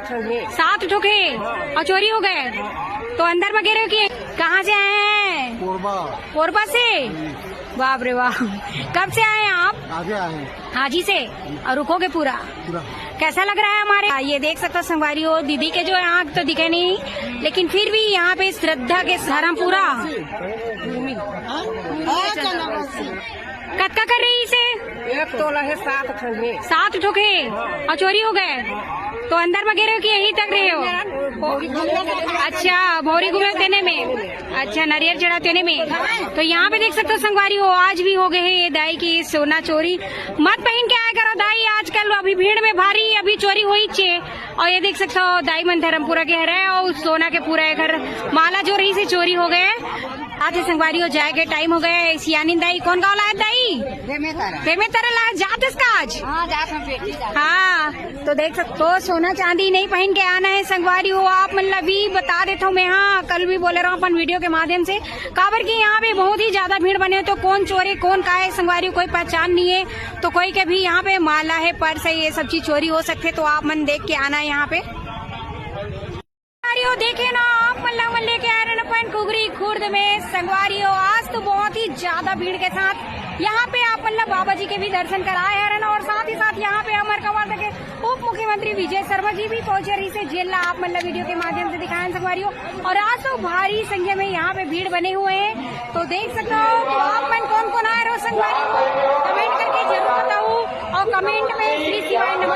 7 ठोके और चोरी हो गए। तो अंदर में गिरे कि कहाँ से आए हैं? कोरबा से। बाप रे वाह। कब से आए हैं आप? आगे आए। हाजी से। और रुकोगे पूरा? कैसा लग रहा है हमारे? ये देख सकते हो संगवारी हो, दीदी के जो आँख तो दिखे नहीं, लेकिन फिर भी यहाँ पे श्रद्धा के धर्मपुरा कत्का कर रही इसे? 1 तोला है 7 ठोके। 7 ठोके और चोरी हो गए। तो अंदर में गिरे हो कि यहीं तक रहे हो? अच्छा, भौरी घूमे देने में। अच्छा, नारियल चढ़ा देने में। तो यहाँ पे देख सकते हो संगवारी हो, आज भी हो गए है ये दाई की सोना चोरी। मत पहन के आया करो दाई, आजकल अभी भीड़ में भारी अभी चोरी हो ही चे। और ये देख सकते हो दाई मन धर्मपुरा के है और सोना के पूरा घर माला जो रही से चोरी हो गए। आज संगवारी हो जाए के टाइम हो गए। सियानी दाई कौन गाँव लाया दाई? बेमे तरह लाया जात इसका आज। हाँ, तो देख सकते हो सोना चांदी नहीं पहन के आना है संगवारी हो। आप मतलब भी बता देता हूँ मैं, हाँ कल भी बोले रहा हूँ अपन वीडियो के माध्यम से, काबर की यहाँ पे बहुत ही ज्यादा भीड़ बने। तो कौन चोरी कौन का है संगवारी कोई पहचान नहीं है। तो कोई के भी यहाँ पे माला है, पर्स है, ये सब चीज चोरी हो सकते। तो आप मन देख के आना है यहाँ पे। देखे ना आप मतलब लेके आ रहे ना अपन कुगरी खुर्द में संगवारी हो। आज तो बहुत ही ज्यादा भीड़ के साथ यहाँ पे आप मतलब बाबा जी के भी दर्शन कराए हैं ना। और साथ ही साथ यहाँ पे अमर कंवर के उप मुख्यमंत्री विजय शर्मा जी भी पहुंचे रही से जेला आप मतलब वीडियो के माध्यम से दिखाए संगवारी हो। और आज तो भारी संख्या में यहाँ पे भीड़ बने हुए हैं। तो देख सकते हो तो आप मन कौन कौन आए रहो संगवारी हो, कमेंट करके जरूर बताओ। और कमेंट में श्री शिवाय नमः